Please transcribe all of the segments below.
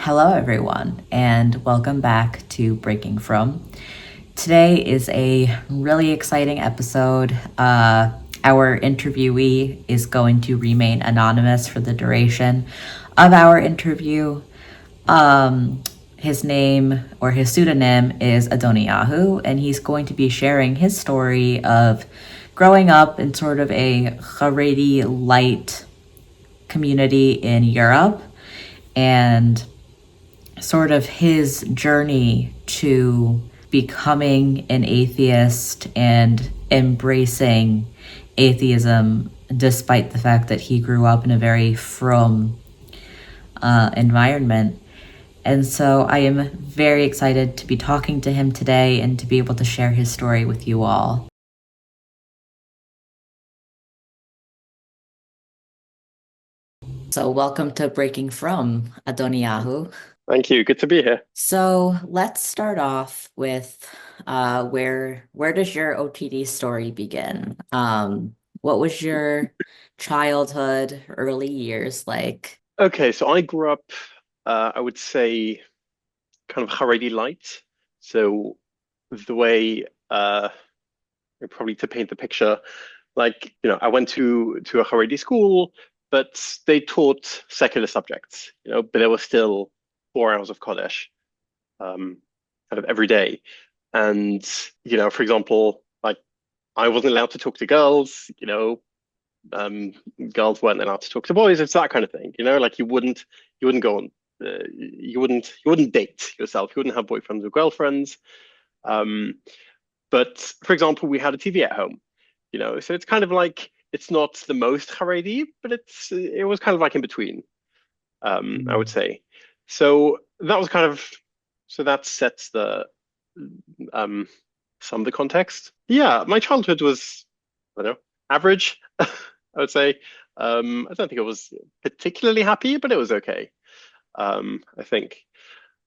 Hello, everyone, and welcome back to Breaking From. Today is a really exciting episode. Our interviewee is going to remain anonymous for the duration of our interview. His name or his pseudonym is Adoniyahu, and he's going to be sharing his story of growing up in sort of a Haredi light community in Europe and sort of his journey to becoming an atheist and embracing atheism despite the fact that he grew up in a very frum environment. And so I am very excited to be talking to him today and to be able to share his story with you all. So, welcome to Breaking From, Adoniyahu. Thank you. Good to be here. So let's start off with where does your OTD story begin? What was your childhood, early years like? Okay, so I grew up, I would say, kind of Haredi light. So the way, probably to paint the picture, I went to a Haredi school, but they taught secular subjects, but there was still 4 hours of Kodesh, um, kind of every day. And, for example, like I wasn't allowed to talk to girls, um, girls weren't allowed to talk to boys. It's that kind of thing, like you wouldn't go on, you wouldn't date yourself. You wouldn't have boyfriends or girlfriends. Um, but for example, we had a TV at home, so it's kind of like it's not the most Haredi, but it was kind of like in between, I would Mm. say. So that was kind of so that sets the um some of the context. Yeah, my childhood was, I don't know, average, I would say. I don't think it was particularly happy, but it was okay. I think.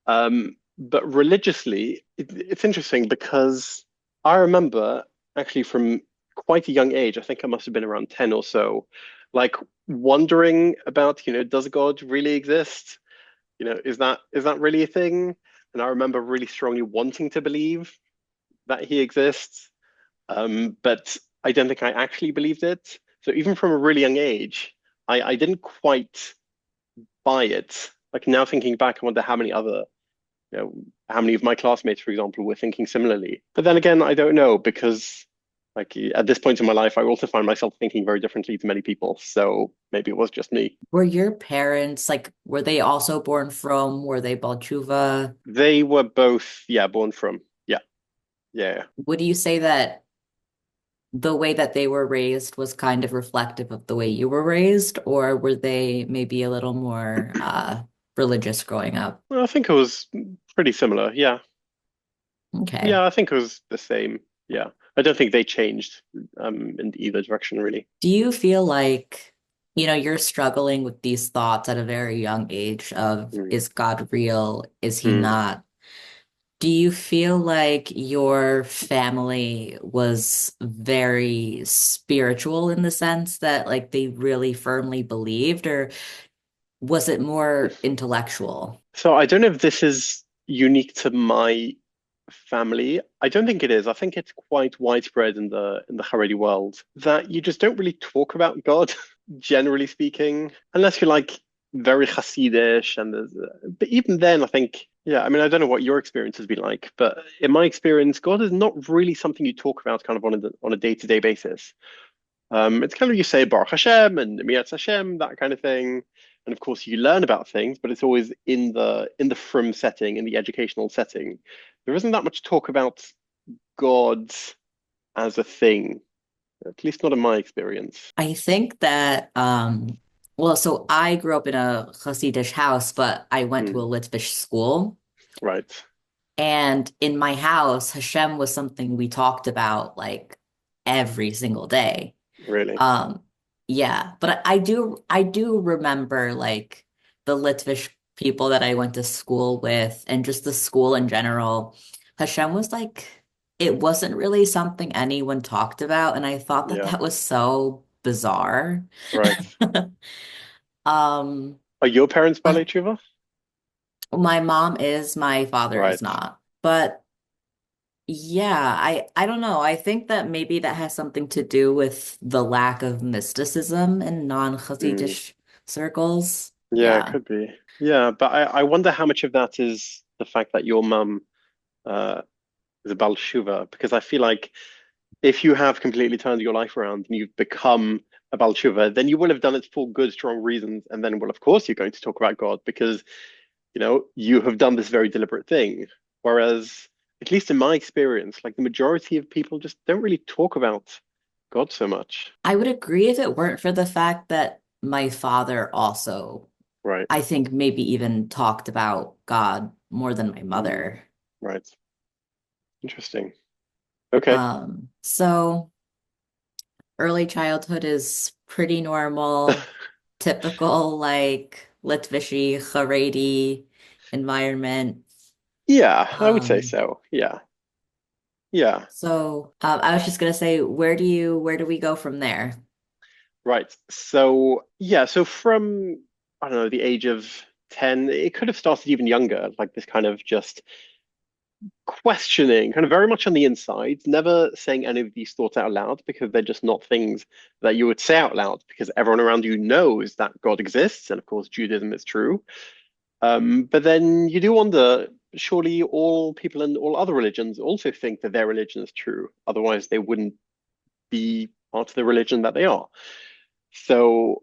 But religiously, it's interesting because I remember actually from quite a young age, I think I must have been around 10 or so, like wondering about, does God really exist? Is that really a thing? And I remember really strongly wanting to believe that he exists, but I don't think I actually believed it. So even from a really young age, I didn't quite buy it. Like now thinking back, I wonder you know, how many of my classmates, for example, were thinking similarly. But then again, I don't know because like at this point in my life, I also find myself thinking very differently to many people. So maybe it was just me. Were your parents like were they also born from were they Balchuva? They were both, yeah, born from, yeah, yeah. Would you say that the way that they were raised was kind of reflective of the way you were raised, or were they maybe a little more religious growing up? Well, I think it was pretty similar. Yeah. Okay. Yeah, I think it was the same. Yeah. I don't think they changed in either direction really. Do you feel like, you're struggling with these thoughts at a very young age of, Mm. is God real? Is he Mm. not? Do you feel like your family was very spiritual in the sense that like they really firmly believed, or was it more intellectual? So I don't know if this is unique to my family. I don't think it is. I think it's quite widespread in the Haredi world that you just don't really talk about God, generally speaking, unless you're like very Hasidish. But even then, I think, yeah. I mean, I don't know what your experience has been like, but in my experience, God is not really something you talk about kind of on a day-to-day basis. It's kind of you say Baruch Hashem and Miyat Hashem, that kind of thing. And of course, you learn about things, but it's always in the frum setting, in the educational setting. There isn't that much talk about God as a thing, at least not in my experience. I think that, well, so I grew up in a Hasidic house, but I went to a Hmm. Litvish school. Right. And in my house, Hashem was something we talked about like every single day. Really. Um, yeah, but I do remember like the Litvish people that I went to school with and just the school in general. Hashem was like it wasn't really something anyone talked about, and I thought that Yeah. that was so bizarre. Right. Um, Are your parents but Balei Tshuva? My mom is, my father is Right. not. But yeah, I don't know. I think that maybe that has something to do with the lack of mysticism in Mm. non-Hasidic circles. Yeah, it Yeah. could be. Yeah, but I wonder how much of that is the fact that your mum uh, is a Baal Teshuva, because I feel like if you have completely turned your life around and you've become a Baal Teshuva, then you will have done it for good, strong reasons. And then, well, of course, you're going to talk about God because, you have done this very deliberate thing. Whereas, at least in my experience, like the majority of people just don't really talk about God so much. I would agree if it weren't for the fact that my father also, Right. I think, maybe even talked about God more than my Mm, mother. right. Interesting. Okay. So early childhood is pretty normal, typical like Litvishi, Haredi environment. Yeah, I would say Um, so. Yeah. Yeah. I was just gonna say, where do we go from there? Right. So, yeah, so from, I don't know, the age of 10, it could have started even younger, like this kind of just questioning, kind of very much on the inside, never saying any of these thoughts out loud because they're just not things that you would say out loud because everyone around you knows that God exists. And of course, Judaism is true. But then you do wonder, surely all people in all other religions also think that their religion is true. Otherwise, they wouldn't be part of the religion that they are. So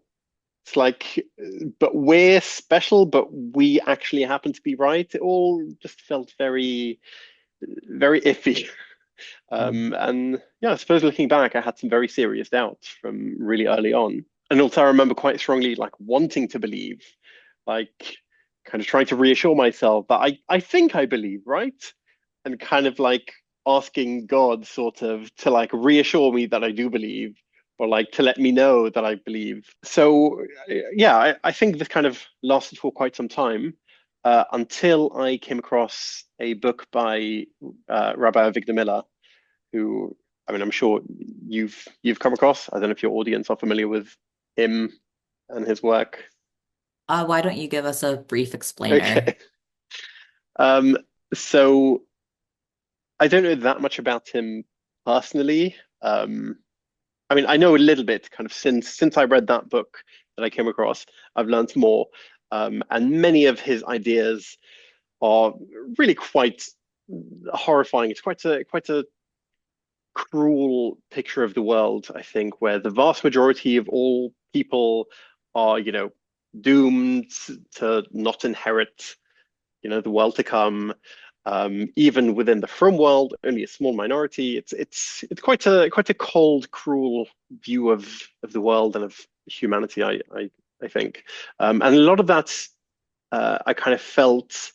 it's like, but we're special, but we actually happen to be right. It all just felt very, very iffy. And yeah, I suppose looking back, I had some very serious doubts from really early on. And also, I remember quite strongly like wanting to believe, like kind of trying to reassure myself that I think I believe, right? And kind of like asking God sort of to like reassure me that I do believe or like to let me know that I believe. So yeah, I think this kind of lasted for quite some time until I came across a book by Rabbi Avigdor Miller, who I mean I'm sure you've come across. I don't know if your audience are familiar with him and his work. Why don't you give us a brief explainer? Okay. Um, so I don't know that much about him personally. I mean, I know a little bit kind of since I read that book that I came across, I've learned more. And many of his ideas are really quite horrifying. It's quite a cruel picture of the world, I think, where the vast majority of all people are, doomed to not inherit, the world to come. Even within the frum world, only a small minority. It's quite a cold, cruel view of the world and of humanity. I think, and a lot of that I kind of felt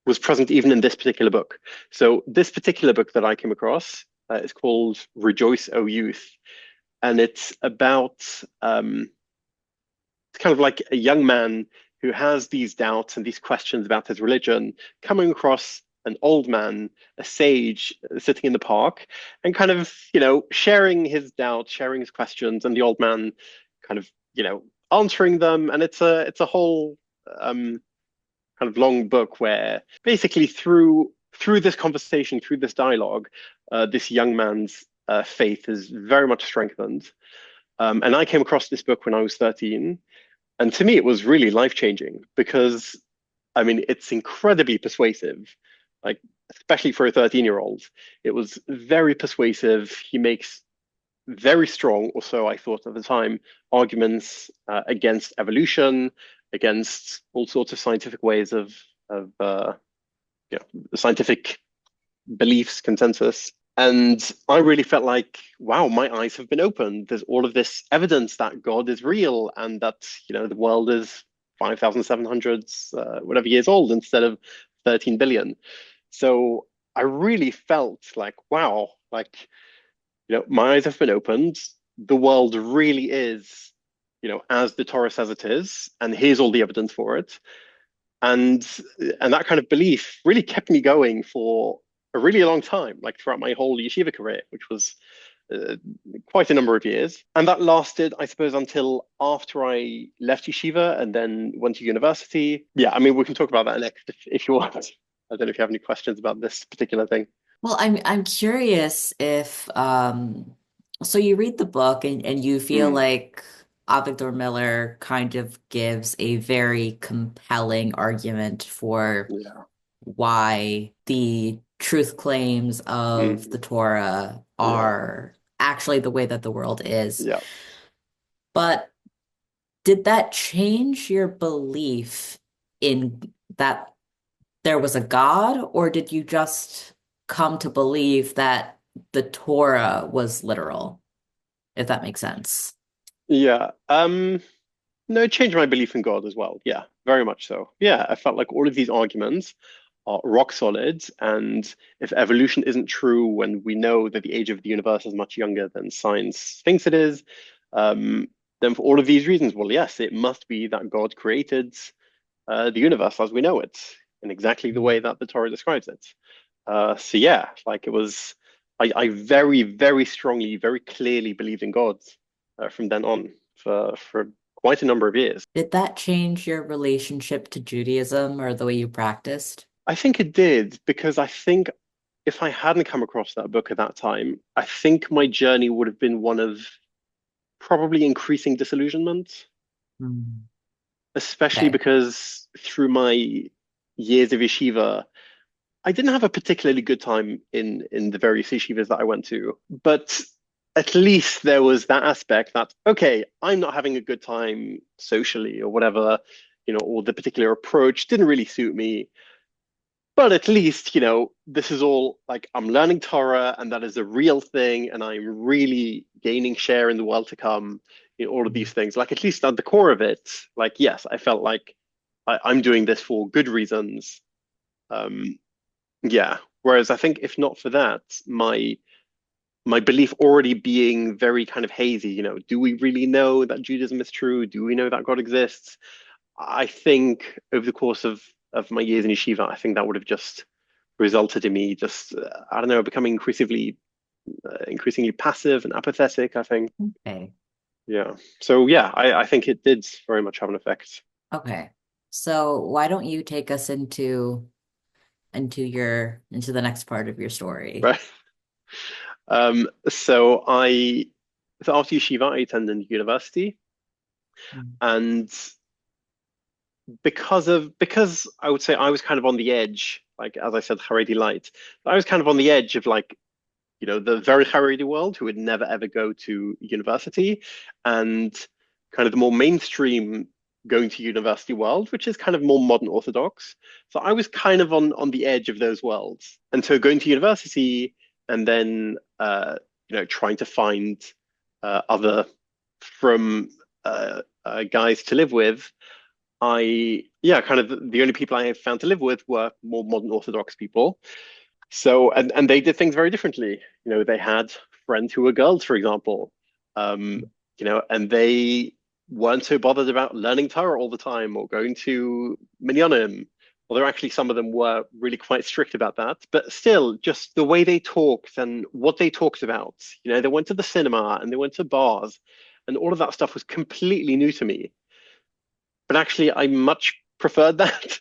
was present even in this particular book. So this particular book that I came across is called "Rejoice, O Youth," and it's about it's kind of like a young man who has these doubts and these questions about his religion, coming across an old man, a sage, sitting in the park, and kind of, sharing his doubts, sharing his questions, and the old man kind of, answering them. And it's a whole kind of long book where basically through this conversation, through this dialogue, this young man's faith is very much strengthened. And I came across this book when I was 13, and to me, it was really life-changing because, I mean, it's incredibly persuasive, like, especially for a 13-year-old. It was very persuasive. He makes very strong, or so I thought at the time, arguments against evolution, against all sorts of scientific ways of scientific beliefs, consensus. And I really felt like, wow, my eyes have been opened. There's all of this evidence that God is real and that, the world is 5,700, whatever years old instead of 13 billion. So I really felt like, wow, like, my eyes have been opened. The world really is, as the Torah says it is, and here's all the evidence for it. And and that kind of belief really kept me going for a really long time, like throughout my whole yeshiva career, which was uh, quite a number of years. And that lasted, I suppose, until after I left yeshiva and then went to university. Yeah, I mean, we can talk about that next if you want. I don't know if you have any questions about this particular thing. Well, I'm curious if so you read the book and you feel Mm, like Avigdor Miller kind of gives a very compelling argument for yeah. why the truth claims of the Mm, Torah yeah. are actually the way that the world is. Yeah. But did that change your belief in that there was a God, or did you just come to believe that the Torah was literal, if that makes sense? Yeah. No, it changed my belief in God as well. Yeah, very much so. Yeah, I felt like all of these arguments are rock solid, and if evolution isn't true when we know that the age of the universe is much younger than science thinks it is, um, then for all of these reasons, well, yes, it must be that God created the universe as we know it in exactly the way that the Torah describes it. So yeah, like it was, I very, very strongly, very clearly believed in God from then on for quite a number of years. Did that change your relationship to Judaism or the way you practiced? I think it did because I think if I hadn't come across that book at that time, I think my journey would have been one of probably increasing disillusionment, Hmm. especially Okay. because through my years of yeshiva, I didn't have a particularly good time in the various yeshivas that I went to, but at least there was that aspect that, okay, I'm not having a good time socially or whatever, or the particular approach didn't really suit me. But at least, this is all like I'm learning Torah and that is a real thing, and I'm really gaining share in the world to come in all of these things. Like, at least at the core of it, like, yes, I felt like I'm doing this for good reasons. Um, yeah. Whereas I think if not for that, my belief already being very kind of hazy, do we really know that Judaism is true? Do we know that God exists? I think over the course of my years in yeshiva, I think that would have just resulted in me just I don't know becoming increasingly passive and apathetic. I think Okay. yeah. So yeah, I think it did very much have an effect. Okay. So why don't you take us into the next part of your story? Right. Um, so I so after yeshiva, I attended university, Mm. and because I would say I was kind of on the edge, like as I said, Haredi light. I was kind of on the edge of like the very Haredi world who would never ever go to university, and kind of the more mainstream going to university world, which is kind of more modern Orthodox. So I was kind of on the edge of those worlds. And so going to university and then trying to find other from guys to live with, yeah, kind of the only people I found to live with were more modern Orthodox people. So, and they did things very differently. They had friends who were girls, for example, and they weren't so bothered about learning Torah all the time or going to minyanim. Although actually some of them were really quite strict about that. But still, just the way they talked and what they talked about. They went to the cinema and they went to bars, and all of that stuff was completely new to me. But actually, I much preferred that.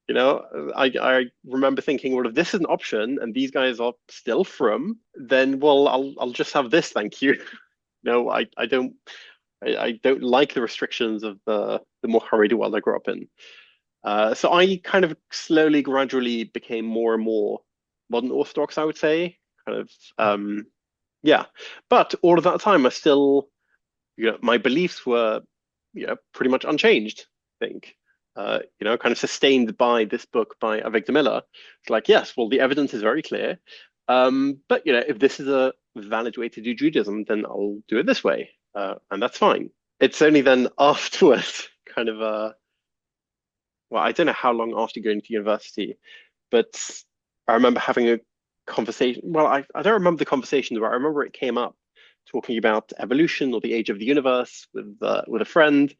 I remember thinking, well, if this is an option and these guys are still from, then well, I'll just have this, thank you. No, I don't like the restrictions of the more Haredi world I grew up in. So I kind of slowly, gradually became more and more modern Orthodox, I would say. Kind of, yeah. But all of that time, I still, my beliefs were, pretty much unchanged, I think. Kind of sustained by this book by Avigdor Miller. It's like, yes, well, the evidence is very clear. But if this is a valid way to do Judaism, then I'll do it this way, and that's fine. It's only then afterwards, kind of, well, I don't know how long after going to university, but I remember having a conversation. Well, I don't remember the conversation, but I remember it came up talking about evolution or the age of the universe with a friend.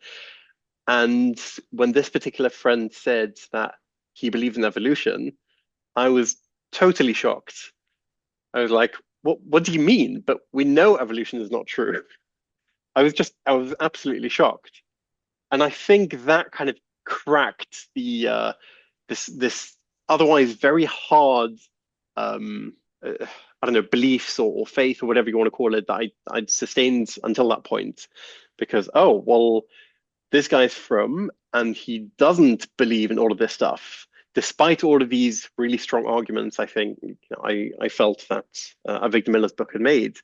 And when this particular friend said that he believed in evolution, I was totally shocked. I was like, what do you mean? But we know evolution is not true. I was absolutely shocked. And I think that kind of cracked the this otherwise very hard um I don't know, beliefs or faith or whatever you want to call it that I'd sustained until that point. Because, oh, well, this guy's from and he doesn't believe in all of this stuff. Despite all of these really strong arguments, I think I felt that Avigdor Miller's book had made.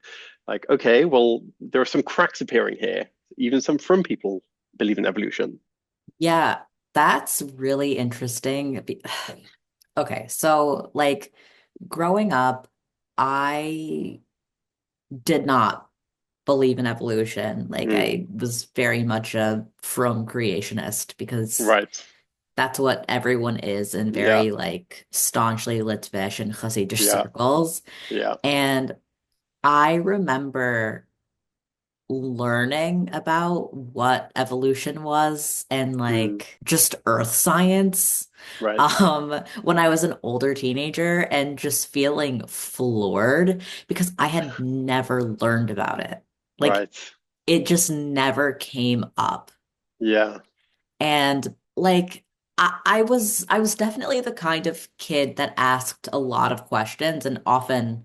Like, okay, well, there are some cracks appearing here. Even some from people believe in evolution. Yeah, that's really interesting. Okay, so like growing up, I did not believe in evolution. Like Mm, I was very much a from creationist because right. that's what everyone is in Yeah. very like staunchly Litvish and Hasidic Yeah. circles. Yeah. And I remember learning about what evolution was and Mm, like just earth science right. when I was an older teenager and just feeling floored because I had never learned about it. Like Right. it just never came up. Yeah. And like I was definitely the kind of kid that asked a lot of questions, and often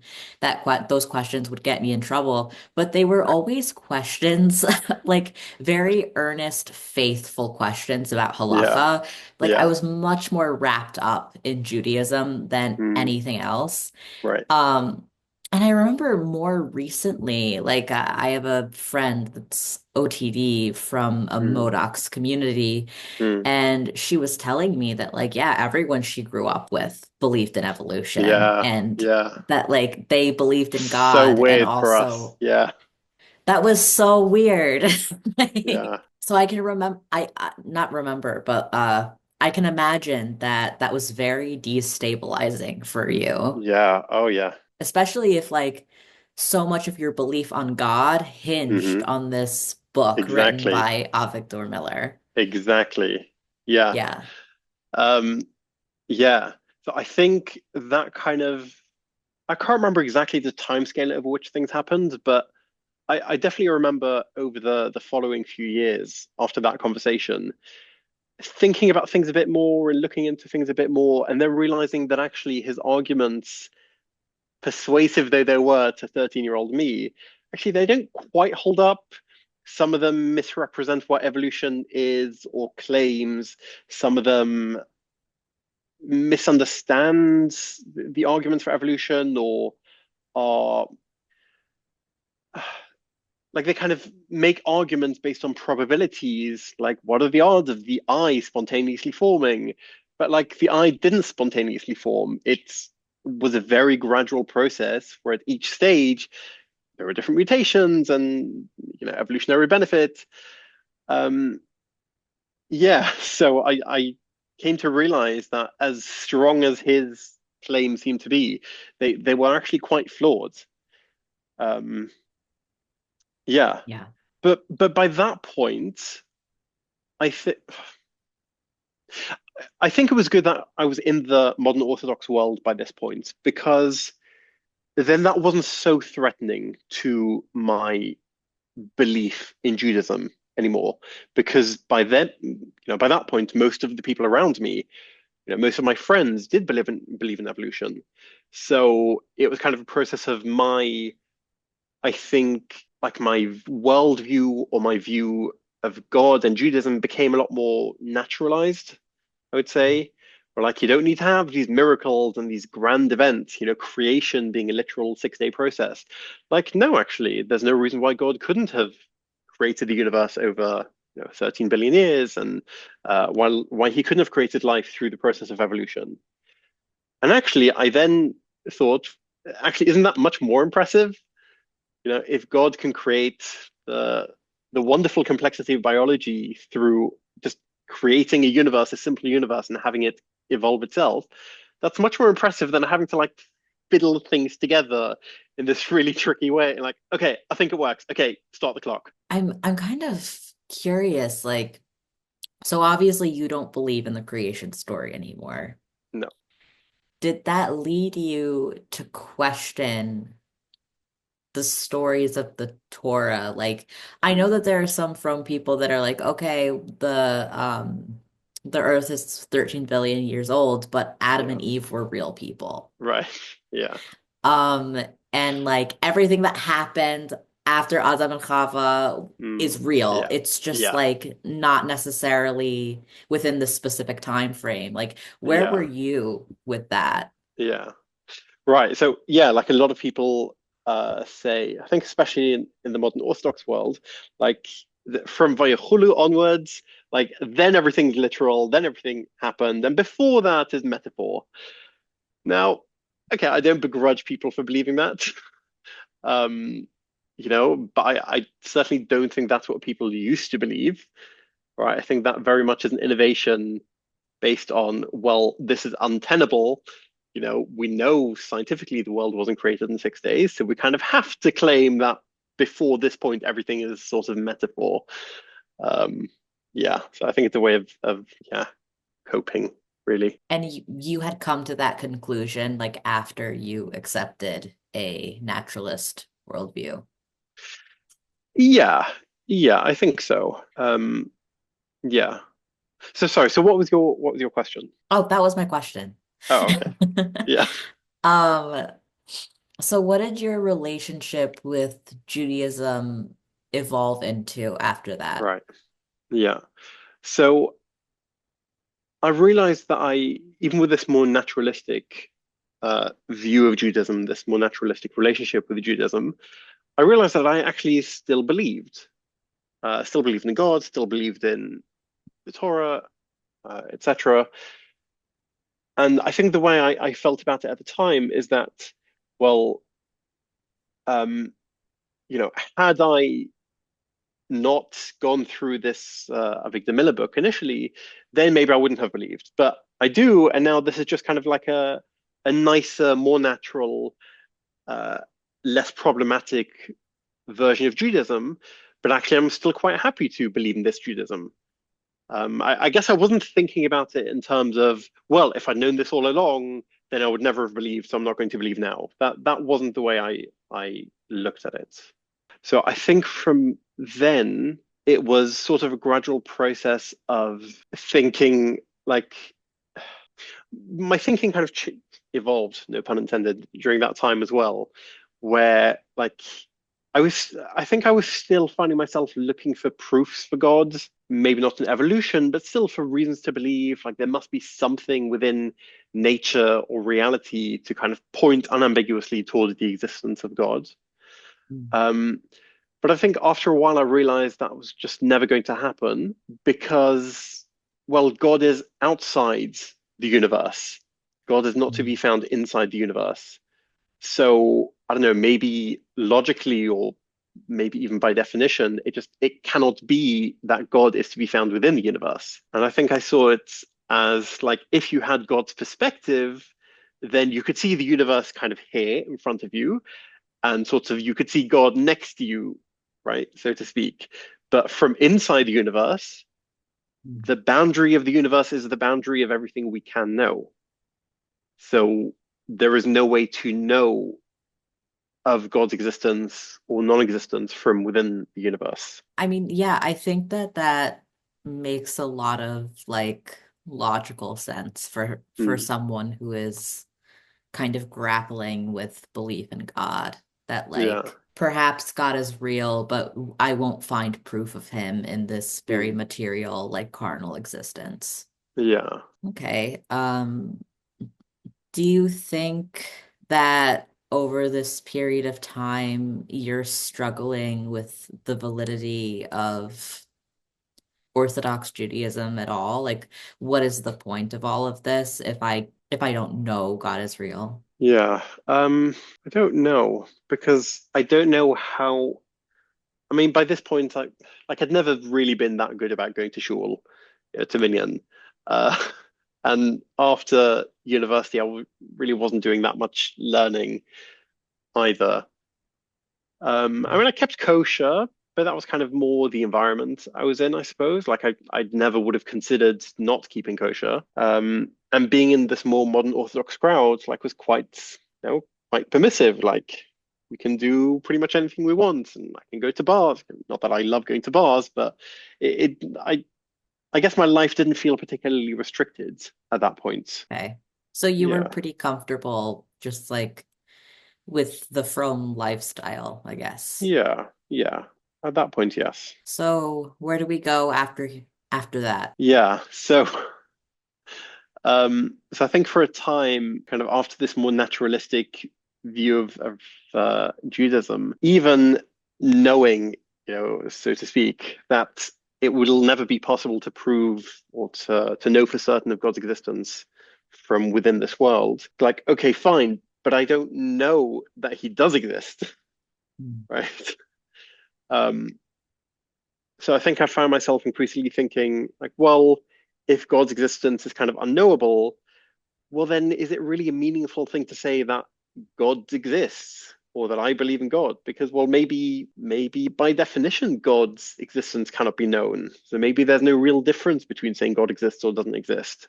those questions would get me in trouble. But they were always questions, like very earnest, faithful questions about Yeah. halacha. Like I Yeah. was much more wrapped up in Judaism than Mm, anything else. right. Um, and I remember more recently, like I have a friend that's OTD from a Mm, Modocs community, mm. and she was telling me that, like, yeah, everyone she grew up with believed in evolution Yeah. and Yeah. that, like, they believed in So God. And weird for us. also, Yeah. that was so weird. Like, Yeah. so I can remember, not remember, but I can imagine that that was very destabilizing for you, Yeah. Oh, yeah. especially if like so much of your belief on God hinged Hmm. on this book written Exactly. by Avigdor Miller. Exactly. Yeah. Yeah. Um, yeah. So I think that kind of, I can't remember exactly the time scale over which things happened, but I definitely remember over the following few years after that conversation, thinking about things a bit more and looking into things a bit more, and then realizing that actually his arguments, persuasive though they were to 13-year-old me, actually they don't quite hold up. Some of them misrepresent what evolution is or claims. Some of them misunderstand the arguments for evolution or are like they kind of make arguments based on probabilities, like what are the odds of the eye spontaneously forming? But like the eye didn't spontaneously form. It was a very gradual process where at each stage there were different mutations and evolutionary benefit. Um, yeah, so I came to realize that as strong as his claims seemed to be, they were actually quite flawed. Um, yeah, Yeah. but by that point, I think I think it was good that I was in the modern Orthodox world by this point because then that wasn't so threatening to my belief in Judaism anymore. Because by then, by that point, most of the people around me, most of my friends did believe in evolution. So it was kind of a process of I think, like my worldview or my view of God and Judaism became a lot more naturalized, I would say. Or like you don't need to have these miracles and these grand events, creation being a literal 6-day process. Like, no, actually, there's no reason why God couldn't have created the universe over 13 billion years, and why he couldn't have created life through the process of evolution. And actually, I then thought, actually, isn't that much more impressive? If God can create the wonderful complexity of biology through just creating a universe, a simple universe, and having it evolve itself, that's much more impressive than having to like fiddle things together in this really tricky way. Like, okay, I think it works. Okay, start the clock. I'm kind of curious, like, so obviously you don't believe in the creation story anymore. No. Did that lead you to question the stories of the Torah. Like I know that there are some from people that are like, okay, the earth is 13 billion years old, but Adam Yeah. and Eve were real people. Right. Yeah. Um, and like everything that happened after Adam and Chava is real. Yeah. It's just Yeah. like not necessarily within the specific time frame. Like, where were Yeah. you with that? Yeah. Right. So yeah, like a lot of people say, I think especially in the modern Orthodox world, like from Vayachulu onwards, like then everything's literal, then everything happened, and before that is metaphor. Now, okay, I don't begrudge people for believing that. Um, but I certainly don't think that's what people used to believe, right? I think that very much is an innovation based on, well, this is untenable. We know scientifically the world wasn't created in 6 days, so we kind of have to claim that before this point, everything is sort of metaphor. Um, yeah, so I think it's a way of yeah, coping, really. And you had come to that conclusion like after you accepted a naturalist worldview. Yeah, yeah, I think so. Yeah. So sorry, so what was your question? Oh, that was my question. Oh, okay. Yeah, Um, so what did your relationship with Judaism evolve into after that? right. Yeah. So I realized that even with this more naturalistic view of Judaism, this more naturalistic relationship with Judaism, I realized that I actually still believed in God, still believed in the Torah, etc. And I think the way I felt about it at the time is that, well, um, had I not gone through this Avigdor Miller book initially, then maybe I wouldn't have believed. But I do, and now this is just kind of like a nicer, more natural, uh, less problematic version of Judaism. But actually, I'm still quite happy to believe in this Judaism. I guess I wasn't thinking about it in terms of, well, if I'd known this all along, then I would never have believed, so I'm not going to believe now. That wasn't the way I looked at it. So I think from then it was sort of a gradual process of thinking, like my thinking kind of evolved, no pun intended, during that time as well, where like I think I was still finding myself looking for proofs for God, maybe not an evolution, but still for reasons to believe like there must be something within nature or reality to kind of point unambiguously towards the existence of God. Mm. Um, but I think after a while, I realized that was just never going to happen because, well, God is outside the universe. God is not to be found inside the universe. So I don't know, maybe logically or maybe even by definition, it cannot be that God is to be found within the universe. And I think I saw it as like if you had God's perspective, then you could see the universe kind of here in front of you, and sort of you could see God next to you, right, so to speak. But from inside the universe, the boundary of the universe is the boundary of everything we can know. So there is no way to know of God's existence or non-existence from within the universe. I mean, yeah, I think that that makes a lot of like logical sense for Mm, someone who is kind of grappling with belief in God, that yeah. like perhaps God is real, but I won't find proof of him in this very Mm, material, like carnal existence. yeah. Okay. Do you think that over this period of time you're struggling with the validity of Orthodox Judaism at all? Like, what is the point of all of this if I don't know God is real? Yeah. I don't know because I don't know how. I mean, by this point, I'd never really been that good about going to shul, to Minyan. Uh, and after university, really wasn't doing that much learning either. I mean, I kept kosher, but that was kind of more the environment I was in, I suppose. Like I never would have considered not keeping kosher. And being in this more modern Orthodox crowd, like was quite permissive. Like we can do pretty much anything we want, and I can go to bars. Not that I love going to bars, but I guess my life didn't feel particularly restricted at that point. Okay. So you were Yeah, pretty comfortable just like with the fromm lifestyle, I guess. yeah. At that point, yes. So where do we go after that? Yeah. So I think for a time, kind of after this more naturalistic view of Judaism, even knowing, so to speak, that it will never be possible to prove or to know for certain of God's existence from within this world. Like, okay, fine, but I don't know that he does exist, Mm. right? Um, so I think I found myself increasingly thinking, like, well, if God's existence is kind of unknowable, well, then is it really a meaningful thing to say that God exists or that I believe in God? Because, well, maybe by definition, God's existence cannot be known. So maybe there's no real difference between saying God exists or doesn't exist.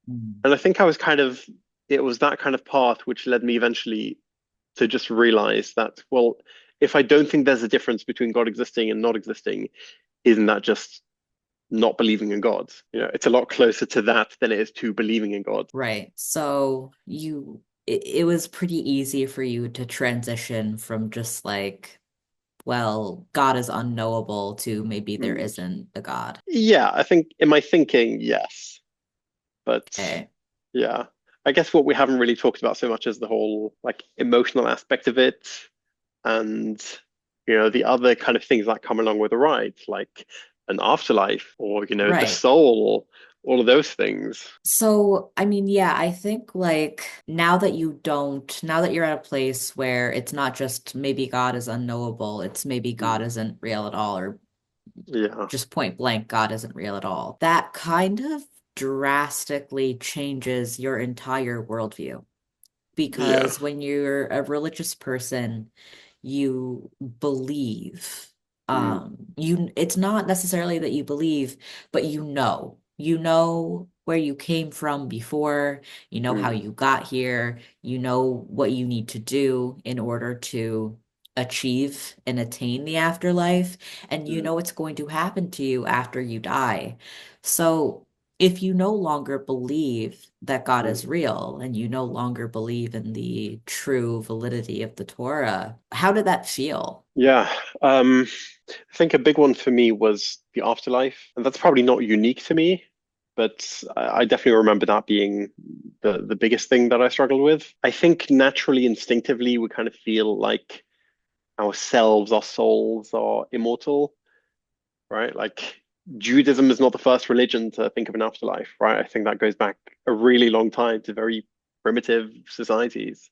Mm. And I think it was that kind of path which led me eventually to just realize that, well, if I don't think there's a difference between God existing and not existing, isn't that just not believing in God? It's a lot closer to that than it is to believing in God. Right. So it was pretty easy for you to transition from just like, well, God is unknowable to maybe there Hmm. isn't a God. Yeah, I think in my thinking, yes. But Okay. yeah, I guess what we haven't really talked about so much is the whole like emotional aspect of it and the other kind of things that come along with the ride, like an afterlife or the Right. soul, all of those things. So, I mean, yeah, I think like now that you're at a place where it's not just maybe God is unknowable, it's maybe God Mm, isn't real at all, or yeah. just point blank, God isn't real at all. That kind of drastically changes your entire worldview. Yeah. Because when you're a religious person, you believe. Mm, It's not necessarily that you believe, but you know where you came from before, you know how mm, you got here, you know what you need to do in order to achieve and attain the afterlife, and you mm, know what's going to happen to you after you die. So if you no longer believe that God is mm. real and you no longer believe in the true validity of the Torah, how did that feel? Yeah. I think a big one for me was the afterlife, and that's probably not unique to me, but I definitely remember that being the biggest thing that I struggled with. I think naturally, instinctively, we kind of feel like ourselves, our souls are immortal, right? Like Judaism is not the first religion to think of an afterlife, right? I think that goes back a really long time to very primitive societies.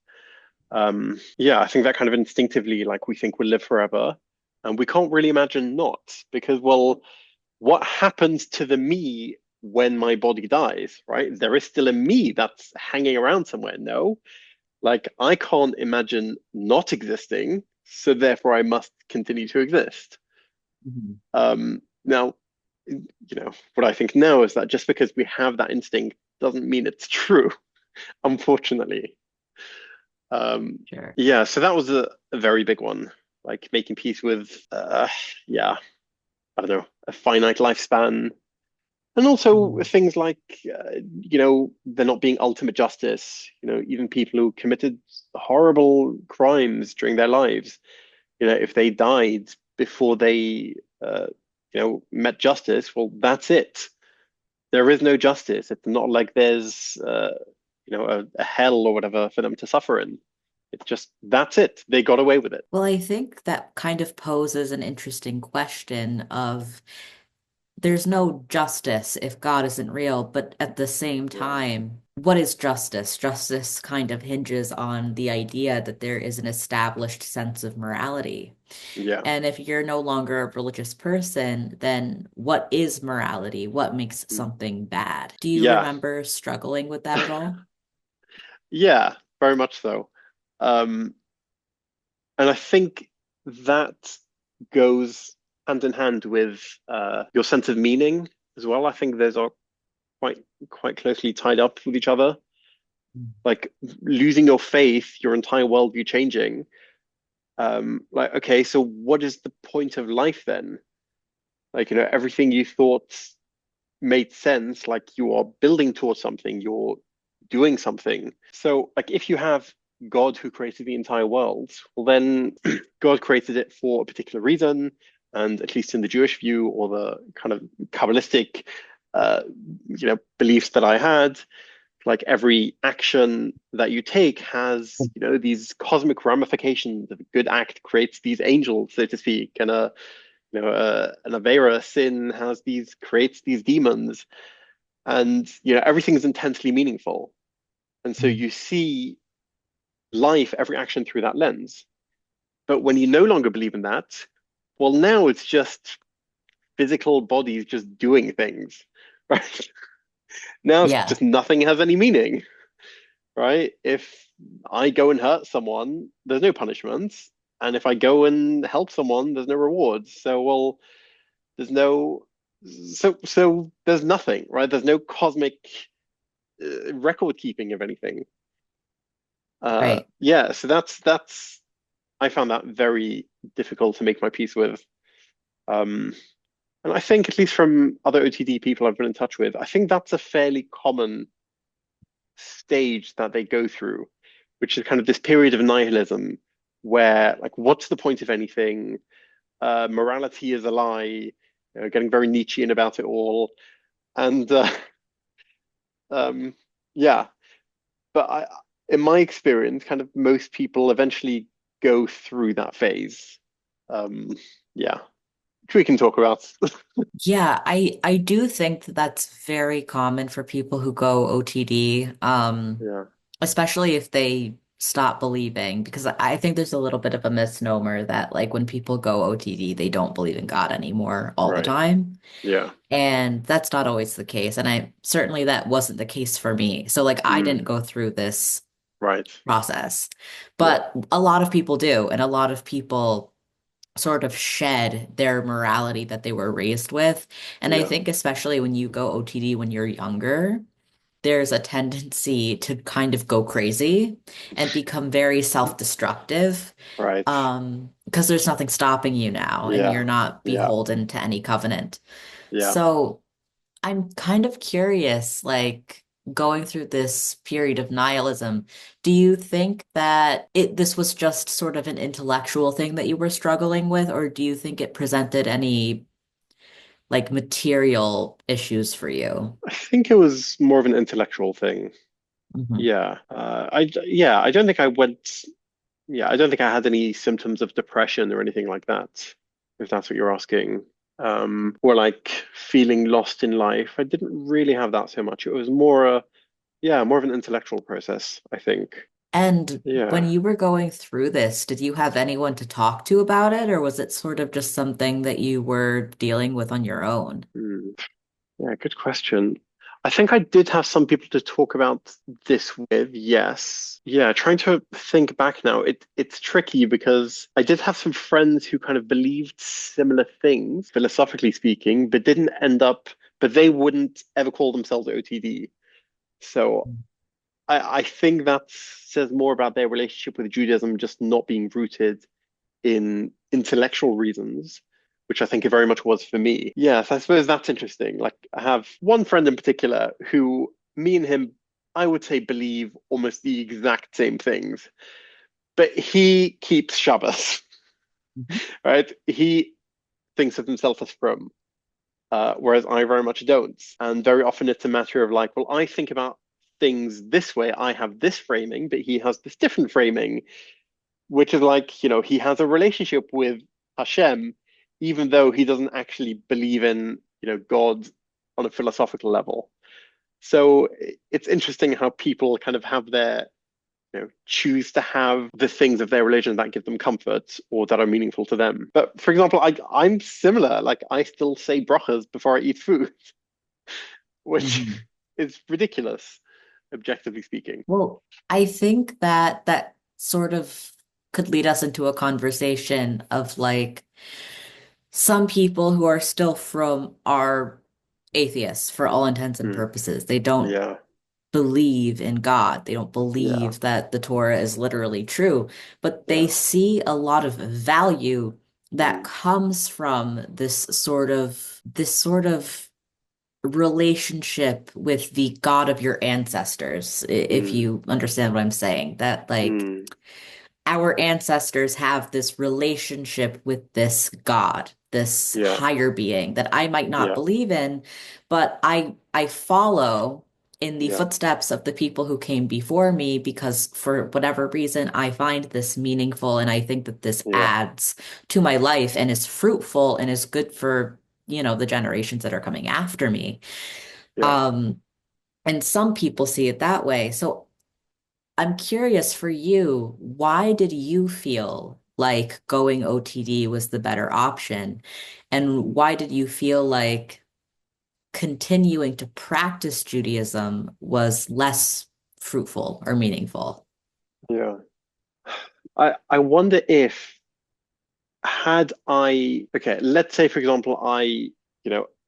Yeah, I think that kind of instinctively, like we think we'll live forever, and we can't really imagine not, because, well, what happens to the me when my body dies, right? There is still a me that's hanging around somewhere. No, like I can't imagine not existing, so therefore I must continue to exist. Mhm. Now, what I think now is that just because we have that instinct doesn't mean it's true, unfortunately. Um, Sure. yeah, so that was a very big one, like making peace with, yeah, I don't know, a finite lifespan. And also Mhm. things like, there not being ultimate justice, even people who committed horrible crimes during their lives, if they died before they, met justice, well, that's it. There is no justice. It's not like there's, a hell or whatever for them to suffer in. It's just, that's it. They got away with it. Well, I think that kind of poses an interesting question of there's no justice if God isn't real, but at the same Yeah. time, what is justice? Justice kind of hinges on the idea that there is an established sense of morality. Yeah. And if you're no longer a religious person, then what is morality? What makes Mm. something bad? Do you Yeah. remember struggling with that at all? Yeah, very much so. Um, and I think that goes hand in hand with your sense of meaning as well. I think those are quite quite closely tied up with each other. Like losing your faith, your entire worldview changing. Like, okay, so what is the point of life then? Like, everything you thought made sense, like you are building towards something, you're doing something. So, like, if you have God who created the entire world, well, then God created it for a particular reason. And at least in the Jewish view or the kind of Kabbalistic, beliefs that I had, like every action that you take has, these cosmic ramifications. A good act creates these angels, so to speak, and an Avera sin has these creates these demons, and everything is intensely meaningful, and so you see life, every action through that lens. But when you no longer believe in that, well, now it's just physical bodies just doing things, right? Now it's Yeah, just nothing has any meaning, right? If I go and hurt someone, there's no punishment. And if I go and help someone, there's no rewards. So, well, there's no, so there's nothing, right? There's no cosmic record keeping of anything. right. Yeah, so that's I found that very difficult to make my peace with. Um, and I think, at least from other OTD people I've been in touch with, I think that's a fairly common stage that they go through, which is kind of this period of nihilism where, like, what's the point of anything? Morality is a lie, getting very Nietzschean about it all. And um, yeah, but in my experience, kind of most people eventually go through that phase. Um, yeah, which we can talk about. Yeah, I do think that that's very common for people who go OTD, Yeah, especially if they stop believing, because I think there's a little bit of a misnomer that like when people go OTD, they don't believe in God anymore all the right. time. Yeah, And that's not always the case. And I certainly that wasn't the case for me. So like I didn't mm, go through this right. process, Yeah, but a lot of people do, and a lot of people sort of shed their morality that they were raised with. And I yeah, think especially when you go OTD when you're younger, there's a tendency to kind of go crazy and become very self-destructive, right. because there's nothing stopping you now and Yeah, you're not yeah, beholden to any covenant. yeah. So I'm kind of curious, like going through this period of nihilism, do you think that this was just sort of an intellectual thing that you were struggling with, or do you think it presented any like material issues for you? I think it was more of an intellectual thing. Hmm. Yeah, yeah, I don't think I went. Yeah, I don't think I had any symptoms of depression or anything like that, if that's what you're asking. Or like feeling lost in life. I didn't really have that so much. It was more of an intellectual process, I think. And when Yeah. you were going through this, did you have anyone to talk to about it, or was it sort of just something that you were dealing with on your own? Hmm. Yeah, good question. I think I did have some people to talk about this with, yes. Yeah, trying to think back now, it's tricky because I did have some friends who kind of believed similar things, philosophically speaking, but they wouldn't ever call themselves OTD. So I think that says more about their relationship with Judaism just not being rooted in intellectual reasons, which I think it very much was for me. Yes, I suppose that's interesting. Like, I have one friend in particular who, me and him, I would say, believe almost the exact same things, but he keeps Shabbos, Mhm. right? He thinks of himself as from, whereas I very much don't. And very often it's a matter of like, well, I think about things this way. I have this framing, but he has this different framing, which is like, he has a relationship with Hashem, even though he doesn't actually believe in, God on a philosophical level. So it's interesting how people kind of have choose to have the things of their religion that give them comfort or that are meaningful to them. But for example, I'm similar. Like, I still say brachas before I eat food, which Mhm. is ridiculous, objectively speaking. Well, I think that that sort of could lead us into a conversation of like some people who are still from are atheists for all intents and Hmm. purposes. They don't Yeah. believe in God. They don't Yeah. believe that the Torah is literally true, but they Yeah. see a lot of value that Mm. comes from this sort of relationship with the God of your ancestors, if Mm. you understand what I'm saying. That like Mm. our ancestors have this relationship with this God, this Yeah. higher being that I might not Yeah. believe in, but I follow in the Yeah. footsteps of the people who came before me because for whatever reason I find this meaningful and I think that this Yeah. adds to my life and is fruitful and is good for, the generations that are coming after me. Yeah. Um, and some people see it that way. So I'm curious for you, why did you feel like going OTD was the better option? And why did you feel like continuing to practice Judaism was less fruitful or meaningful? Yeah. I wonder if had I, okay, let's say for example,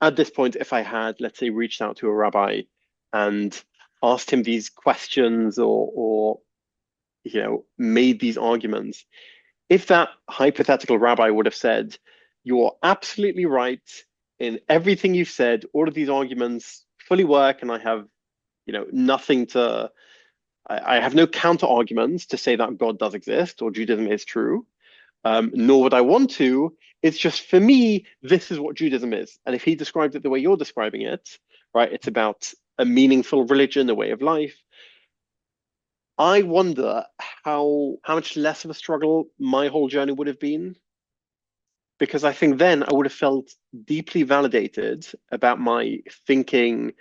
at this point, if I had, let's say, reached out to a rabbi and asked him these questions or made these arguments, if that hypothetical rabbi would have said, "You're absolutely right in everything you've said, all of these arguments fully work, and I have, nothing to, I have no counter arguments to say that God does exist or Judaism is true, nor would I want to. It's just for me, this is what Judaism is. And if he described it the way you're describing it, right, it's about a meaningful religion, a way of life. I wonder how much less of a struggle my whole journey would have been, because I think then I would have felt deeply validated about my thinking,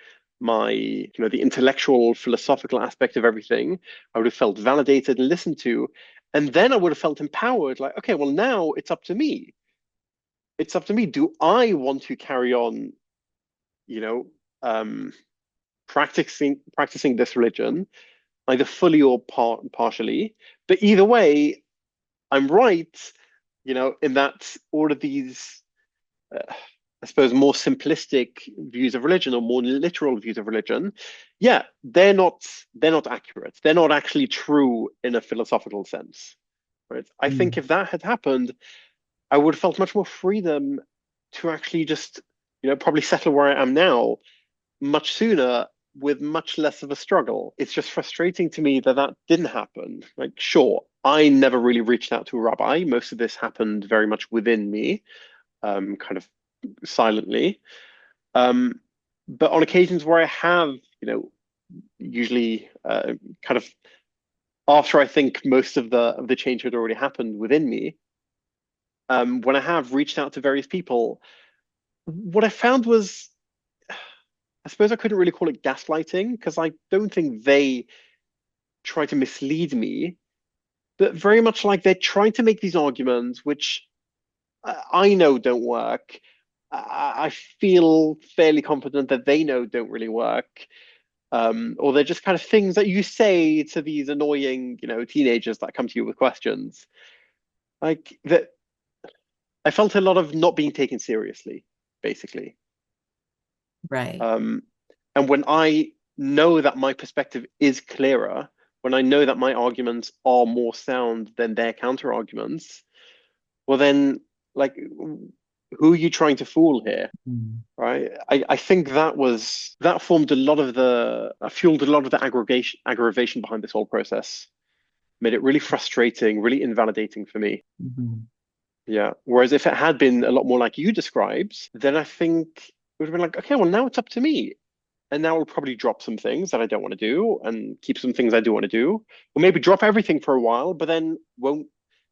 the intellectual, philosophical aspect of everything. I would have felt validated and listened to. And then I would have felt empowered, like, okay, well, now it's up to me. It's up to me. Do I want to carry on, you know, um, practicing this religion, either fully or partially? But either way, I'm right, in that all of these I suppose, more simplistic views of religion or more literal views of religion, yeah, they're not accurate. They're not actually true in a philosophical sense. Right? I think Mm. if that had happened, I would have felt much more freedom to actually just, probably settle where I am now much sooner with much less of a struggle. It's just frustrating to me that that didn't happen. Like, sure, I never really reached out to a rabbi. Most of this happened very much within me, kind of silently. Um, but on occasions where I have, usually kind of after I think most of the change had already happened within me, when I have reached out to various people, what I found was, I suppose I couldn't really call it gaslighting because I don't think they try to mislead me, but very much like they're trying to make these arguments which I know don't work. I feel fairly confident that they know don't really work. Or they're just kind of things that you say to these annoying, teenagers that come to you with questions. Like that, I felt a lot of not being taken seriously, basically. Right. Um, and when I know that my perspective is clearer, when I know that my arguments are more sound than their counter arguments, well then, like, who are you trying to fool here? Mm. Right. I think that formed a lot of the fueled a lot of the aggravation behind this whole process. Made it really frustrating, really invalidating for me. Mhm. Yeah. Whereas if it had been a lot more like you described, then I think it would have been like, okay, well now it's up to me. And now I'll probably drop some things that I don't want to do and keep some things I do want to do. Or maybe drop everything for a while, but then won't,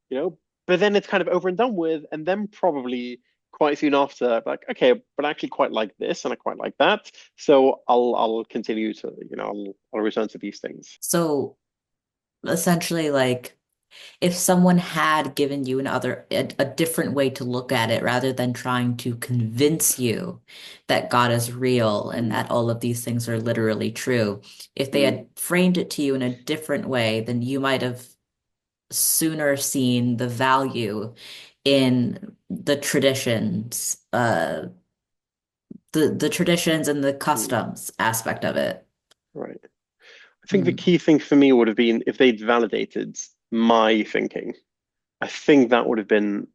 you know, but then it's kind of over and done with. And then probably quite soon after, like, okay, but I actually quite like this and I quite like that. So I'll continue to, I'll return to these things. So essentially, like, if someone had given you a different way to look at it rather than trying to convince you that God is real and Mm, that all of these things are literally true, if they mm, had framed it to you in a different way, then you might have sooner seen the value in the traditions and the mm, customs aspect of it. right. think the Mm. key thing for me would have been if they'd validated my thinking. I think that would have been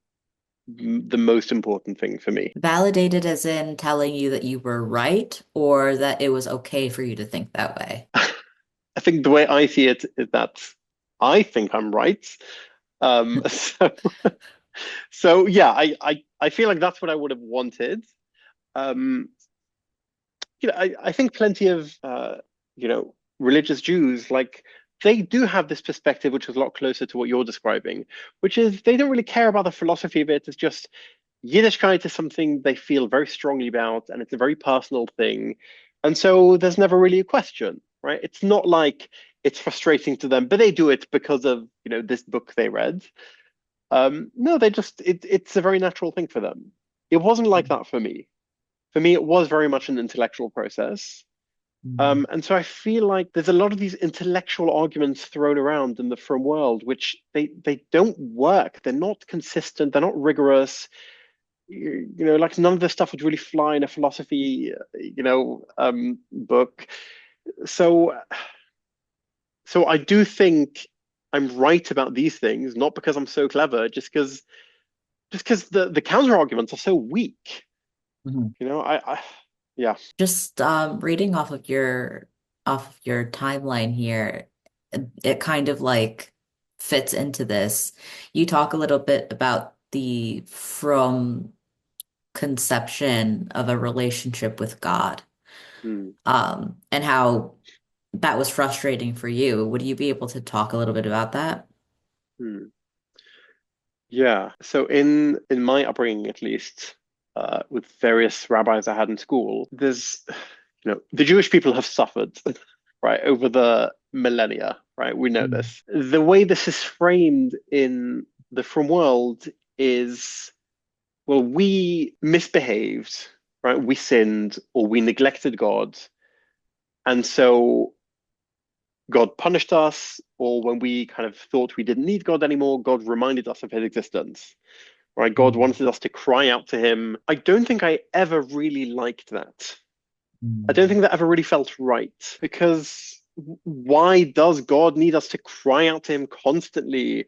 the most important thing for me. Validated as in telling you that you were right or that it was okay for you to think that way. I think the way I see it is that I think I'm right. So, so yeah, I feel like that's what I would have wanted. Um, I think plenty of religious Jews like they do have this perspective, which is a lot closer to what you're describing, which is they don't really care about the philosophy of it. It's just Yiddishkeit is something they feel very strongly about, and it's a very personal thing, and so there's never really a question, right? It's not like it's frustrating to them, but they do it because of this book they read. No, it's a very natural thing for them. It wasn't like that for me. For me, it was very much an intellectual process. Mm. And so I feel like there's a lot of these intellectual arguments thrown around in the frum world, which they don't work. They're not consistent. They're not rigorous. Like none of this stuff would really fly in a philosophy, book. So, so I do think I'm right about these things, not because I'm so clever, just because the counter arguments are so weak. Mhm. Yeah. Just reading off of your timeline here, it kind of like fits into this. You talk a little bit about the from conception of a relationship with God, Hmm. and how that was frustrating for you. Would you be able to talk a little bit about that? Hmm. Yeah. So in my upbringing, at least, with various rabbis I had in school, the Jewish people have suffered, right, over the millennia, right? We know Mm. this. The way this is framed in the frum world is, well, we misbehaved, right? We sinned or we neglected God, and so God punished us, or when we kind of thought we didn't need God anymore, God reminded us of his existence. Right? God Mm. wanted us to cry out to him. I don't think I ever really liked that. I don't Mm. think that ever really felt right because why does God need us to cry out to him constantly?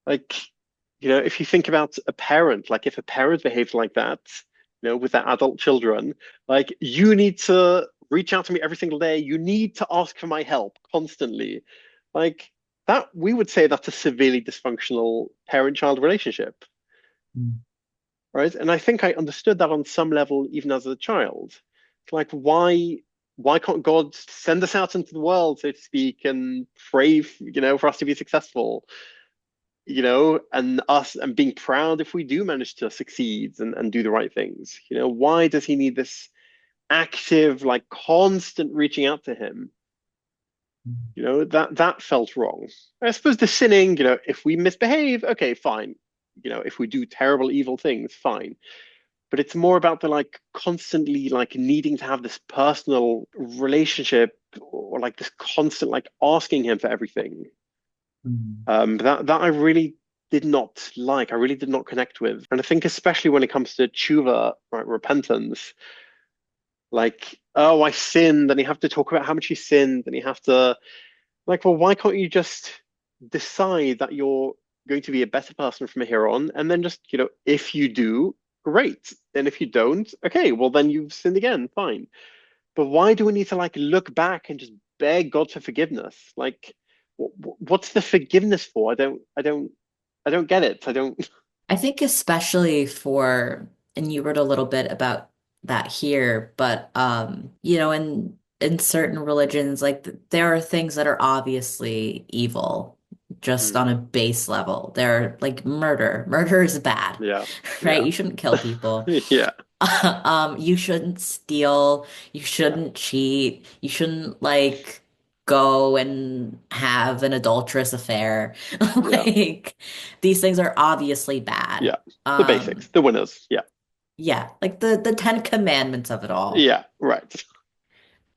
Like, if you think about a parent, like if a parent behaves like that, with their adult children, like you need to reach out to me every single day. You need to ask for my help constantly. Like that, we would say that's a severely dysfunctional parent-child relationship, Mm. right? And I think I understood that on some level, even as a child. It's like, why can't God send us out into the world, so to speak, and pray, for us to be successful, and us and being proud if we do manage to succeed and do the right things? Why does he need this active, like constant reaching out to him? That felt wrong. I suppose the sinning, if we misbehave, okay, fine. If we do terrible, evil things, fine, but it's more about the like constantly like needing to have this personal relationship or like this constant like asking him for everything. Mm. That I really did not like. I really did not connect with. And I think especially when it comes to tshuva, right, repentance, like, oh, I sinned, and you have to talk about how much you sinned, and you have to like, well, why can't you just decide that you're going to be a better person from here on, and then just, if you do, great. And if you don't, okay, well then you've sinned again, fine. But why do we need to like look back and just beg God for forgiveness? Like, what's the forgiveness for? I don't get it. I don't. I think especially for, and you wrote a little bit about that here, but in certain religions, like there are things that are obviously evil, just Hmm. on a base level. They're like murder. Murder is bad, Yeah, right? yeah, You shouldn't kill people. yeah, You shouldn't steal, you shouldn't cheat, you shouldn't like go and have an adulterous affair. yeah, Like these things are obviously bad. yeah. The basics, the winners. Yeah, Yeah, like the Ten Commandments of it all. yeah, right.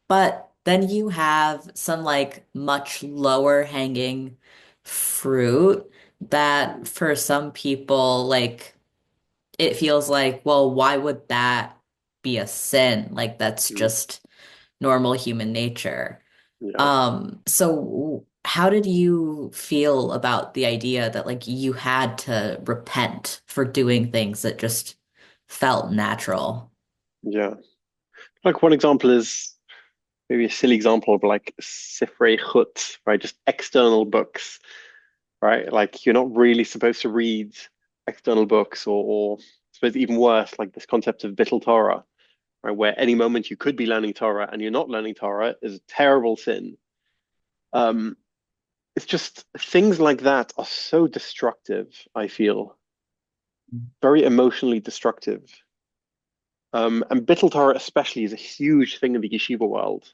But then you have some like much lower hanging fruit that for some people like it feels like, well, why would that be a sin? Like that's Mm, just normal human nature. Yeah. So how did you feel about the idea that like you had to repent for doing things that just felt natural? Yeah. Like one example is maybe a silly example of like Sifrei Chut, right? Just external books, right? Like you're not really supposed to read external books, or I suppose even worse, like this concept of Bittul Torah, right? Where any moment you could be learning Torah and you're not learning Torah is a terrible sin. Um, it's just things like that are so destructive, I feel, very emotionally destructive. And Bittul Torah especially is a huge thing in the yeshiva world,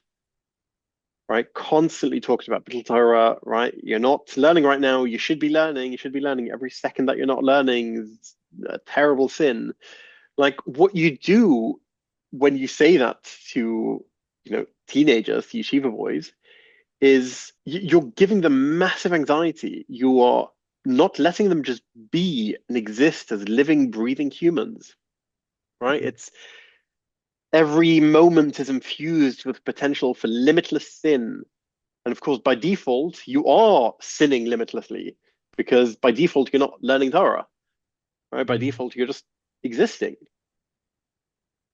right? Constantly talked about Bittul Torah, right? You're not learning right now. You should be learning. You should be learning. Every second that you're not learning is a terrible sin. Like what you do when you say that to, teenagers, to yeshiva boys, is you're giving them massive anxiety. You are not letting them just be and exist as living, breathing humans, right? It's every moment is infused with potential for limitless sin. And of course, by default, you are sinning limitlessly because by default, you're not learning Torah, right? By default, you're just existing.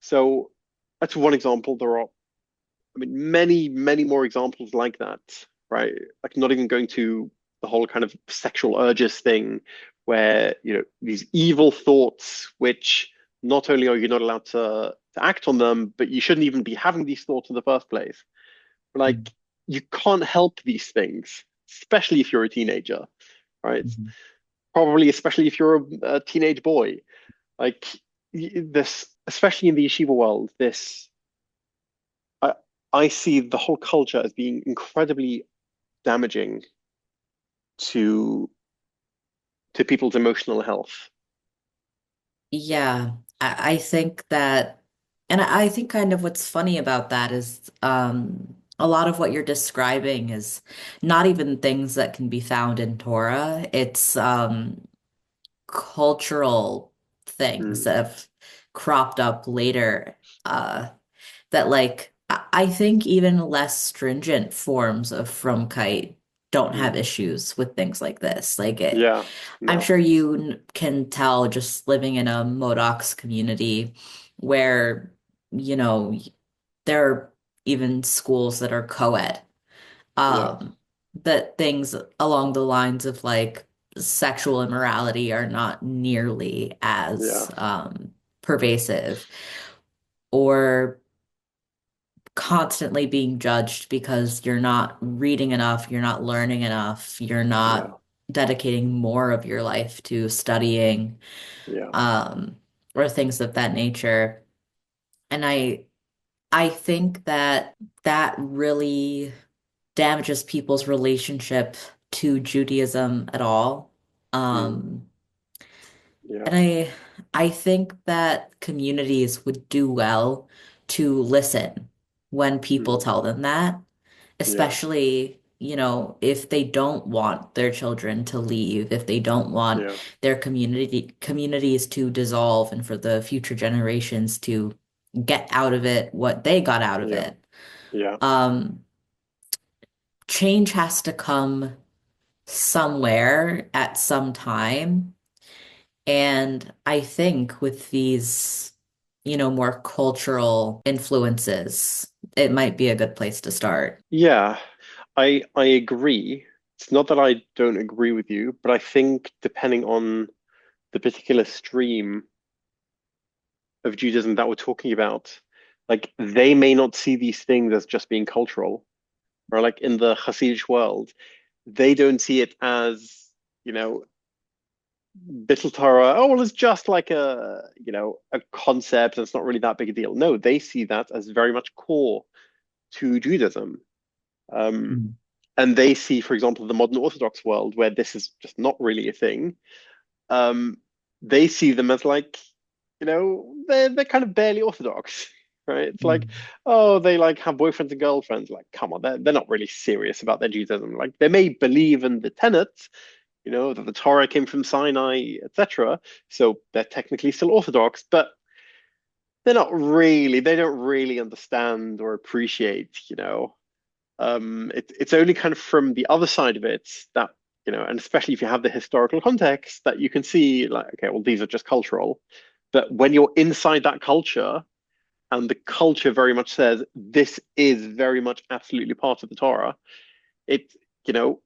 So that's one example. There are, I mean, many, many more examples like that, right? Like not even going to the whole kind of sexual urges thing where, these evil thoughts, which not only are you not allowed to act on them, but you shouldn't even be having these thoughts in the first place. Like you can't help these things, especially if you're a teenager, right? Mhm. Probably, especially if you're a teenage boy. Like this, especially in the yeshiva world, I, I see the whole culture as being incredibly damaging to people's emotional health. Yeah, I think that, and I think kind of what's funny about that is a lot of what you're describing is not even things that can be found in Torah. It's cultural things Mm, that have cropped up later. That like I think even less stringent forms of frumkeit don't have mm. issues with things like this. Yeah, I'm no, sure you can tell just living in a Modocs community where, you know, there are even schools that are co-ed. yeah, Um, that things along the lines of like sexual immorality are not nearly yeah, as pervasive, or constantly being judged because you're not reading enough, you're not learning enough, you're not yeah, dedicating more of your life to studying, yeah, um, or things of that nature. And I think that that really damages people's relationship to Judaism at all. mm, Um, yeah, and I think that communities would do well to listen when people mm, tell them that, yeah, especially, if they don't want their children to leave, if they don't want yeah, their communities to dissolve and for the future generations to get out of it what they got out of yeah, it. yeah, Um, Change has to come somewhere at some time. And I think with these, more cultural influences, it might be a good place to start. yeah. I agree. It's not that I don't agree with you, but I think depending on the particular stream of Judaism that we're talking about, like they may not see these things as just being cultural, or like in the Hasidic world, they don't see it as, Bittul Torah, oh well, it's just like a concept, and it's not really that big a deal. No, they see that as very much core to Judaism. Um, Mm. and they see, for example, the modern Orthodox world where this is just not really a thing. Um, they see them as like, they're kind of barely Orthodox, right? It's like, Mm. oh, they like have boyfriends and girlfriends. Like, come on, they're not really serious about their Judaism. Like, they may believe in the tenets, that the Torah came from Sinai, etc. So they're technically still Orthodox, but they don't really understand or appreciate, It's only kind of from the other side of it that, and especially if you have the historical context, that you can see like, okay, well, these are just cultural. But when you're inside that culture and the culture very much says this is very much absolutely part of the Torah, it, you know,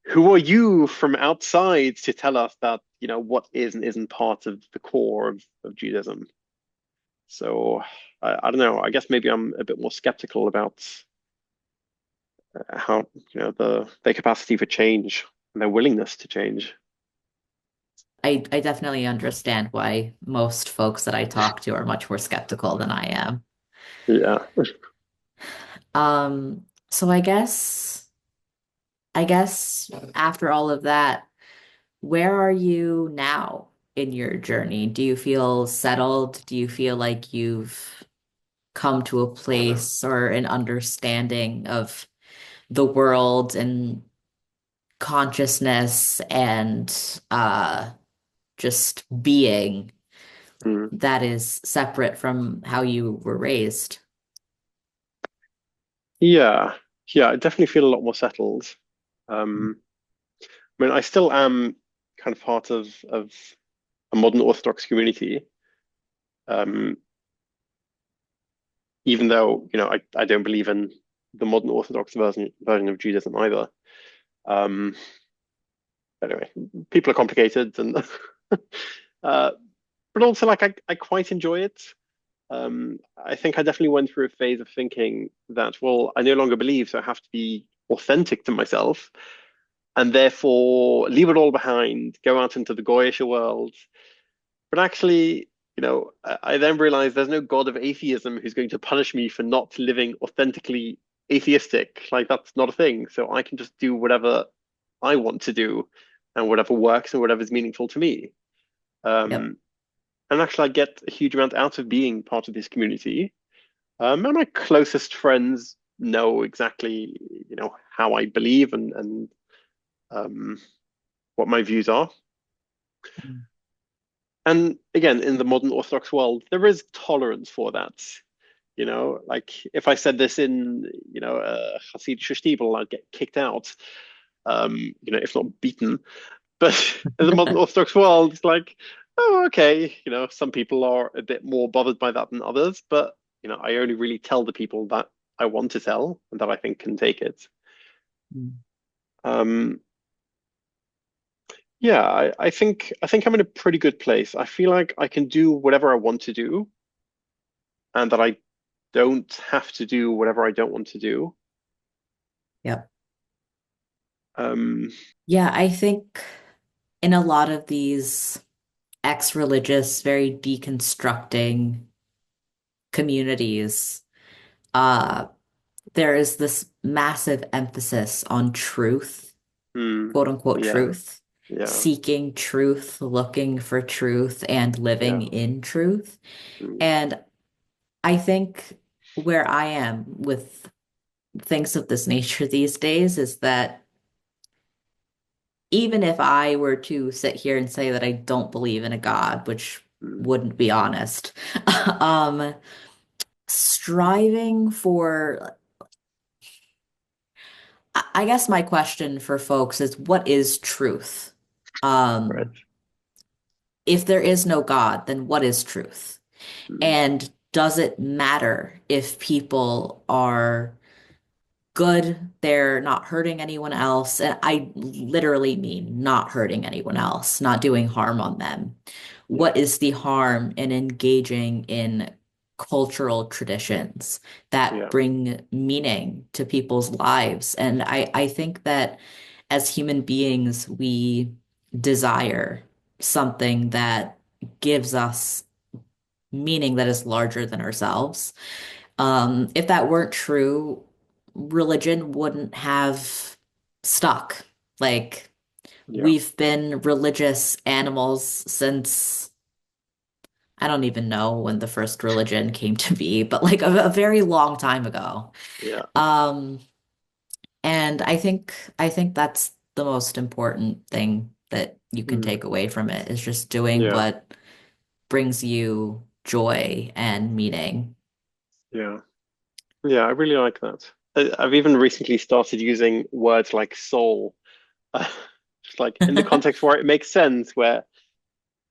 who are you from outside to tell us that, what is and isn't part of the core of Judaism? So I don't know. I guess maybe I'm a bit more skeptical about how, their capacity for change and their willingness to change. I definitely understand why most folks that I talk to are much more skeptical than I am. Yeah. So I guess after all of that, where are you now in your journey? Do you feel settled? Do you feel like you've come to a place or an understanding of the world and consciousness and just being Mm. that is separate from how you were raised? Yeah. Yeah. I definitely feel a lot more settled. Um, I mean, I still am kind of part of a modern Orthodox community. Um, even though, I don't believe in the modern Orthodox version of Judaism either. Um, anyway, people are complicated and uh, but also like I quite enjoy it. I think I definitely went through a phase of thinking that, well, I no longer believe, so I have to be authentic to myself and therefore leave it all behind, go out into the Goyish world. But actually, I then realized there's no God of atheism who's going to punish me for not living authentically atheistic. Like that's not a thing. So I can just do whatever I want to do and whatever works and whatever's meaningful to me. Yep. Um, and actually, I get a huge amount out of being part of this community. And my closest friends know exactly, how I believe and um, what my views are. And again, in the modern Orthodox world, there is tolerance for that. Like if I said this in, a Hasidic shtibel, I'd get kicked out, if not beaten. But in the modern Orthodox world, it's like, oh, okay, some people are a bit more bothered by that than others, but I only really tell the people that I want to tell and that I think can take it. Um, yeah, I think I'm in a pretty good place. I feel like I can do whatever I want to do, and that I don't have to do whatever I don't want to do. Yep. Um, Yeah, I think in a lot of these ex-religious, very deconstructing communities, uh, there is this massive emphasis on truth, hmm, quote unquote yeah, truth, yeah, seeking truth, looking for truth, and living yeah, in truth. mm, And I think where I am with things of this nature these days is that even if I were to sit here and say that I don't believe in a God, which mm, wouldn't be honest, um, striving for, I guess my question for folks is what is truth? right, If there is no God, then what is truth? mm, And does it matter if people are good, they're not hurting anyone else? And I literally mean not hurting anyone else, not doing harm on them. yeah, What is the harm in engaging in cultural traditions that yeah, bring meaning to people's lives? And I think that as human beings, we desire something that gives us meaning that is larger than ourselves. If that weren't true, religion wouldn't have stuck. Like, yeah, we've been religious animals since I don't even know when the first religion came to be, but like a very long time ago. yeah, Um, and I think that's the most important thing that you can mm, take away from it is just doing yeah, what brings you joy and meaning. yeah, yeah. I really like that. I've even recently started using words like soul, just like in the context where it makes sense, where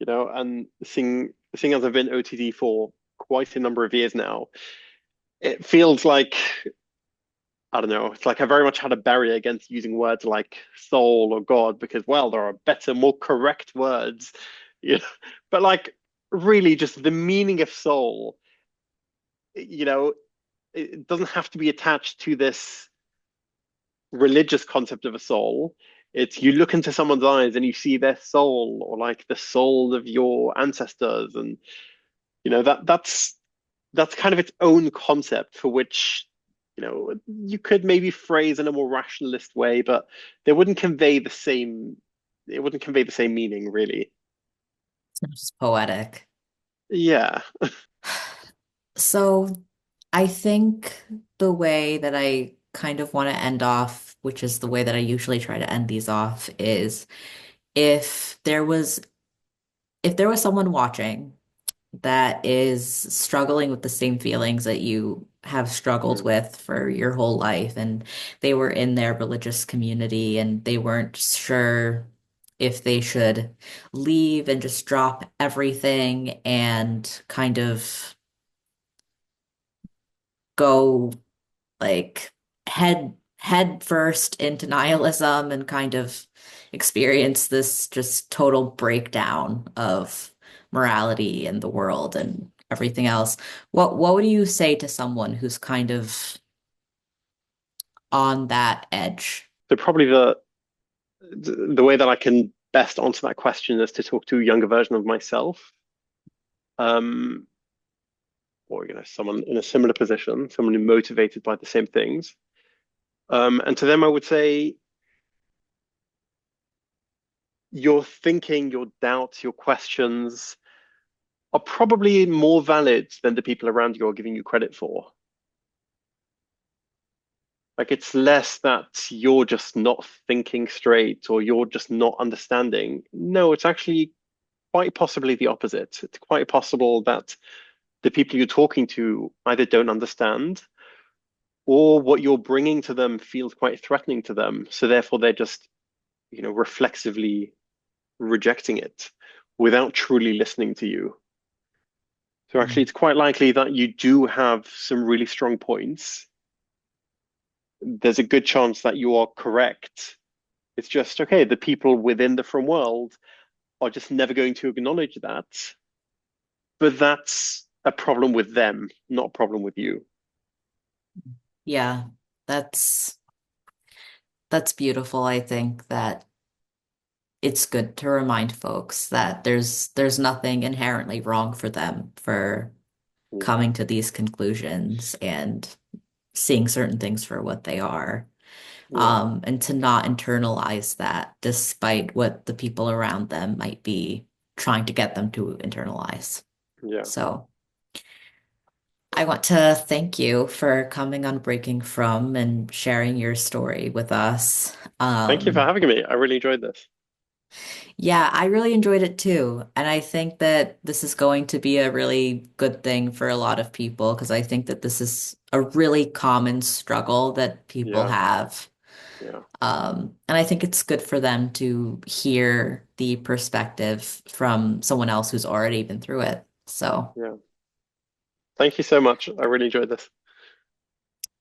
and seeing as I've been OTD for quite a number of years now, it feels like I don't know. It's like I very much had a barrier against using words like soul or God because, well, there are better, more correct words, you know. But like, really, just the meaning of soul, you know, it doesn't have to be attached to this religious concept of a soul. It's you look into someone's eyes and you see their soul or like the soul of your ancestors, and that's kind of its own concept for which you could maybe phrase in a more rationalist way, but they wouldn't convey the same it wouldn't convey the same meaning really. It's just poetic. Yeah. So I think the way that I kind of want to end off, which is the way that I usually try to end these off, is if there was if there was someone watching that is struggling with the same feelings that you have struggled Mm. with for your whole life, and they were in their religious community and they weren't sure if they should leave and just drop everything and kind of go like head first into nihilism and kind of experience this just total breakdown of morality and the world and everything else. What would you say to someone who's kind of on that edge? So probably the way that I can best answer that question is to talk to a younger version of myself, um, or someone in a similar position, someone who's motivated by the same things. And to them, I would say your thinking, your doubts, your questions are probably more valid than the people around you are giving you credit for. Like it's less that you're just not thinking straight or you're just not understanding. No, it's actually quite possibly the opposite. It's quite possible that the people you're talking to either don't understand or what you're bringing to them feels quite threatening to them. So therefore, they're just, reflexively rejecting it without truly listening to you. So actually, Mm. it's quite likely that you do have some really strong points. There's a good chance that you are correct. It's just, okay, the people within the from world are just never going to acknowledge that. But that's a problem with them, not a problem with you. Yeah, that's that's beautiful. I think that it's good to remind folks that there's nothing inherently wrong for them for Yeah, coming to these conclusions and seeing certain things for what they are, yeah, and to not internalize that despite what the people around them might be trying to get them to internalize. yeah. So I want to thank you for coming on Breaking From and sharing your story with us. Thank you for having me. I really enjoyed this. Yeah, I really enjoyed it too. And I think that this is going to be a really good thing for a lot of people because I think that this is a really common struggle that people Yeah, have. yeah, And I think it's good for them to hear the perspective from someone else who's already been through it. So yeah. Thank you so much. I really enjoyed this.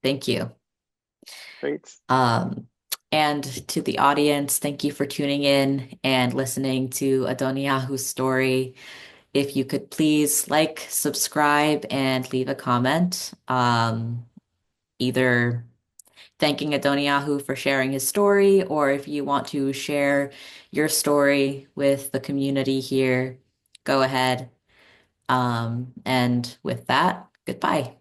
thank you. Thanks. Um, and to the audience, thank you for tuning in and listening to Adoniyahu's story. If you could please like, subscribe, and leave a comment, either thanking Adoniyahu for sharing his story, or if you want to share your story with the community here, go ahead. And with that, goodbye.